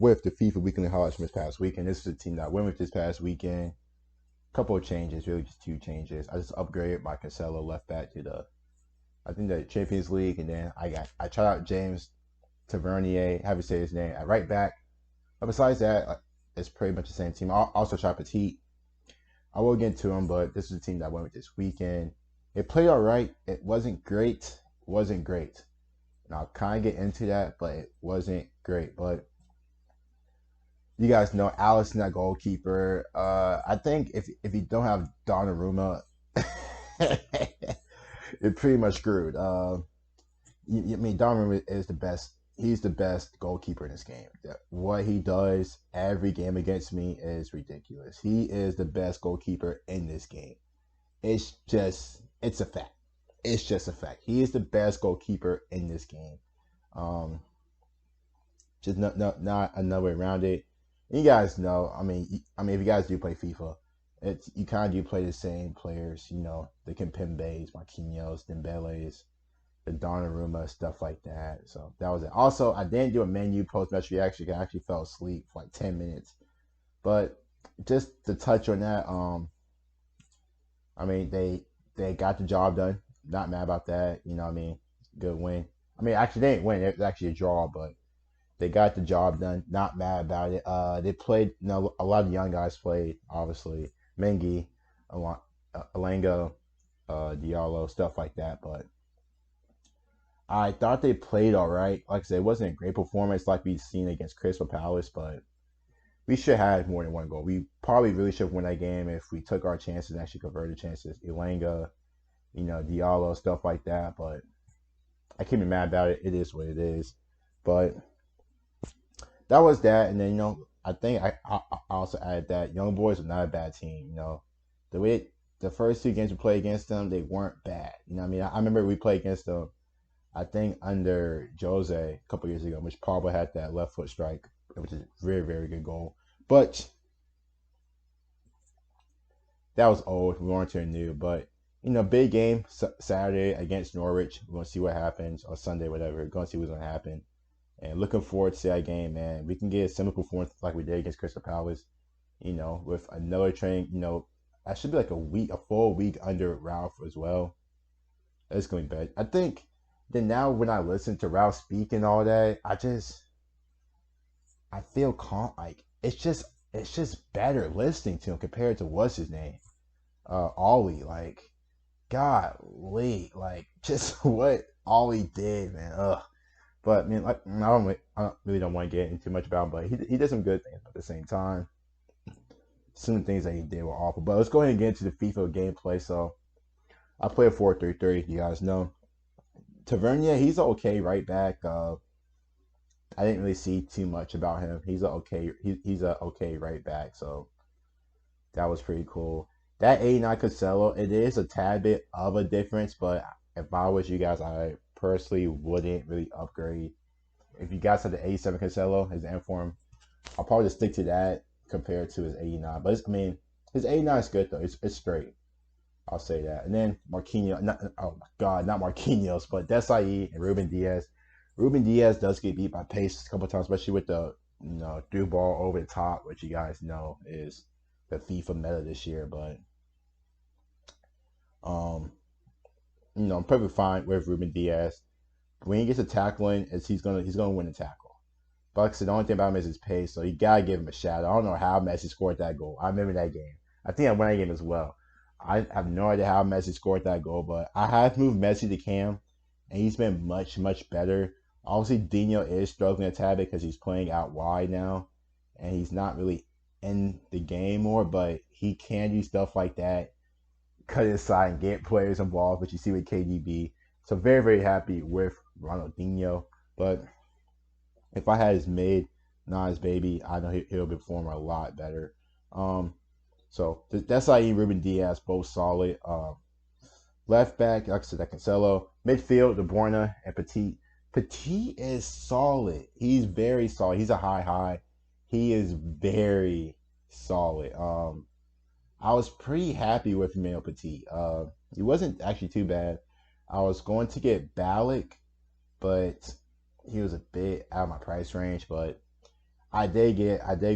with the FIFA weekly highlights from this past weekend. This is a team that went with this past weekend. Couple of changes, really just two changes. I just upgraded my Cancelo left back to the Champions League, and then I tried out James Tavernier, how to say his name, at right back. But besides that, it's pretty much the same team. I also tried Petit. I will get into him, but this is a team that went with this weekend. It played all right. It wasn't great. Wasn't great. And I'll kind of get into that, but it wasn't great. But you guys know Allison, that goalkeeper. I think if you don't have Donnarumma, you're pretty much screwed. I mean, Donnarumma is the best. He's the best goalkeeper in this game. What he does every game against me is ridiculous. He is the best goalkeeper in this game. It's a fact. It's just a fact. He is the best goalkeeper in this game. Just not another way around it. And you guys know. I mean, if you guys do play FIFA, you kind of do play the same players. You know, the Kimpembes, Marquinhos, Dembeles, the Donnarumma, stuff like that. So that was it. Also, I didn't do a menu post-match reaction. I actually fell asleep for like 10 minutes. But just to touch on that, I mean, they got the job done. Not mad about that. You know what I mean? Good win. I mean, actually, they didn't win. It was actually a draw, but they got the job done. Not mad about it. They played, a lot of young guys played, obviously. Mengi, Alango, Diallo, stuff like that. But I thought they played all right. Like I said, it wasn't a great performance like we've seen against Crystal Palace, but we should have had more than one goal. We probably really should have won that game if we took our chances and actually converted chances. Elanga, Diallo, stuff like that. But I can't be mad about it. It is what it is. But that was that. And then, I think I also added that Young Boys are not a bad team. The way the first two games we played against them, they weren't bad. You know what I mean? I remember we played against them, I think, under Jose a couple years ago, which Pablo had that left foot strike, which is a very, very good goal. But that was old. We weren't too new. But, big game Saturday against Norwich. We're going to see what happens, or Sunday, whatever. We're going to see what's going to happen. And looking forward to that game, man. We can get a similar performance like we did against Crystal Palace, with another training. That should be like a full week under Ralph as well. It's going to be bad. I think then now when I listen to Ralph speak and all that, I feel like it's just better listening to him compared to what's his name, Ollie. Like, golly, like just what Ollie did, man. Ugh. But I mean, like, I really don't want to get into too much about him, but he did some good things. But at the same time, some of the things that he did were awful. But let's go ahead and get into the FIFA gameplay. So I play a 4-3-3. You guys know. Tavernier, he's okay right back. I didn't really see too much about him. He's a okay right back. So that was pretty cool. That 89 Cancelo, it is a tad bit of a difference, but if I was you guys, I personally wouldn't really upgrade. If you guys have the 87 Cancelo, his inform, I'll probably just stick to that compared to his 89. But his 89 is good though. It's straight. I'll say that. And then Marquinhos, oh my God, not Marquinhos, but Desai and Ruben Diaz. Ruben Diaz does get beat by pace a couple times, especially with the through ball over the top, which you guys know is the FIFA meta this year. But I'm perfectly fine with Ruben Diaz. When he gets a tackling, he's gonna win the tackle. But like I said, the only thing about him is his pace, so you gotta give him a shot. I don't know how Messi scored that goal. I remember that game. I think I won that game as well. I have no idea how Messi scored that goal, but I have moved Messi to Cam, and he's been much, much better. Obviously, Dino is struggling a tad bit because he's playing out wide now, and he's not really in the game more, but he can do stuff like that, cut inside and get players involved, which you see with KDB. So very, very happy with Ronaldinho. But if I had his mid, not his baby, I know he'll be performing a lot better. So that's how Ruben Diaz, both solid. Left back, like I said, that Cancelo. Midfield, De Bruyne and Petit. Petit is solid. He's very solid. He's a high. He is very solid. I was pretty happy with Emmanuel Petit. He wasn't actually too bad. I was going to get Ballack, but he was a bit out of my price range. But I did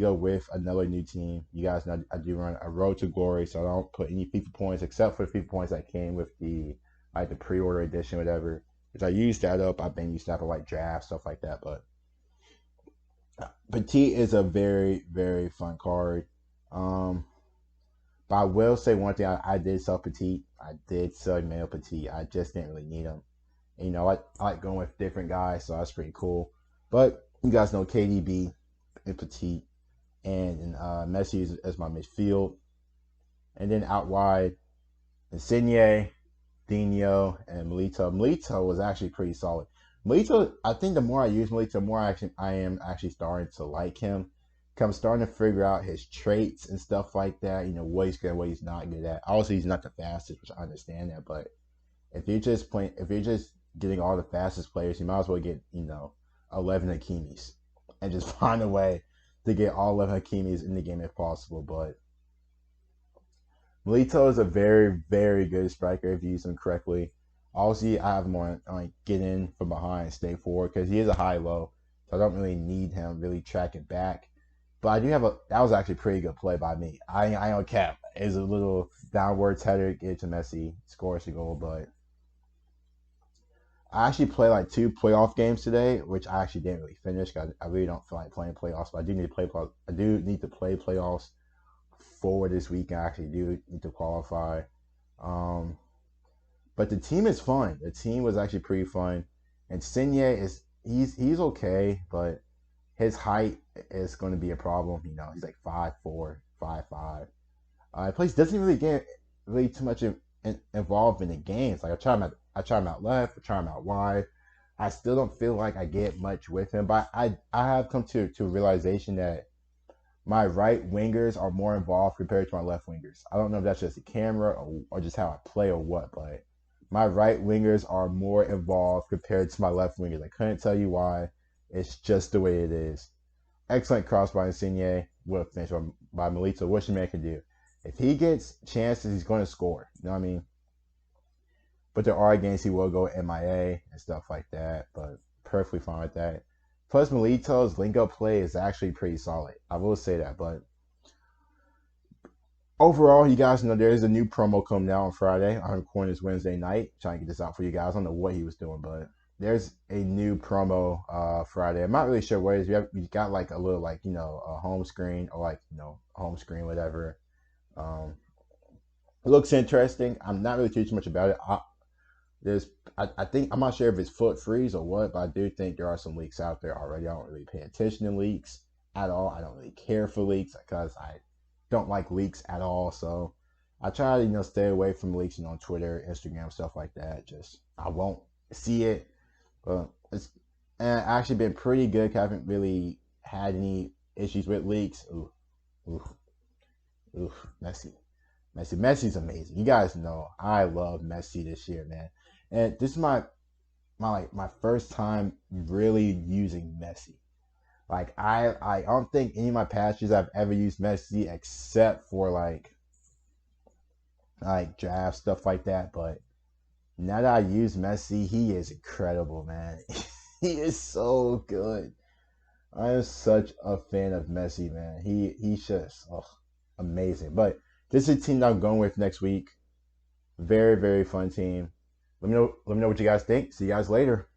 go with another new team. You guys know I do run a road to glory, so I don't put any FIFA points except for the FIFA points that came with the like the pre-order edition, whatever. Which I used that up. I've been used that for like draft stuff like that. But Petite is a very very fun card. Um, but I will say one thing: I did sell Petite. I did sell Male Petite. I just didn't really need him. And, I like going with different guys, so that's pretty cool. But you guys know KDB and Petite and Messi as my midfield. And then out wide, Insigne, Dino, and Milito. Milito was actually pretty solid. Milito, I think the more I use Milito, the more I am actually starting to like him. I'm starting to figure out his traits and stuff like that. What he's good at, what he's not good at. Obviously, he's not the fastest, which I understand that. But if you're just getting all the fastest players, you might as well get 11 Hakimis and just find a way to get all 11 Hakimis in the game if possible. But Milito is a very, very good striker if you use him correctly. Obviously, I have him on like get in from behind, stay forward because he is a high-low, so I don't really need him really tracking back. But I do have that was actually a pretty good play by me. I don't cap. It's a little downward header, get it to Messi, scores a goal. But I actually played like 2 playoff games today, which I actually didn't really finish because I really don't feel like playing playoffs. But I do need to play playoffs. I do need to play playoffs for this week. I actually do need to qualify. Um, but the team is fun. The team was actually pretty fun. And Sinye he's okay, but his height is going to be a problem. He's like 5'4", 5'5". Plays doesn't really get really too much involved in the games. Like I try him out left, I try him out wide. I still don't feel like I get much with him, but I have come to a realization that my right wingers are more involved compared to my left wingers. I don't know if that's just the camera or just how I play or what, but my right wingers are more involved compared to my left wingers. I couldn't tell you why. It's just the way it is. Excellent cross by Insigne. What a finish by Milito. What your man can do. If he gets chances, he's going to score. You know what I mean? But there are games he will go MIA and stuff like that. But perfectly fine with that. Plus, Milito's link-up play is actually pretty solid. I will say that. But overall, you guys know there is a new promo coming out on Friday. I'm recording this Wednesday night. Trying to get this out for you guys. I don't know what he was doing, but there's a new promo Friday. I'm not really sure what it is. We got like a little a home screen or home screen, whatever. It looks interesting. I'm not really too much about it. I think I'm not sure if it's foot freeze or what, but I do think there are some leaks out there already. I don't really pay attention to leaks at all. I don't really care for leaks because I don't like leaks at all. So I try to stay away from leaks on Twitter, Instagram, stuff like that. Just I won't see it. But it's actually been pretty good. I haven't really had any issues with leaks. Ooh, Messi's amazing. You guys know I love Messi this year, man. And this is my first time really using Messi. Like I don't think any of my past years I've ever used Messi except for like draft stuff like that. But now that I use Messi, he is incredible, man. He is so good. I am such a fan of Messi, man. He's just amazing. But this is the team that I'm going with next week. Very, very fun team. Let me know what you guys think. See you guys later.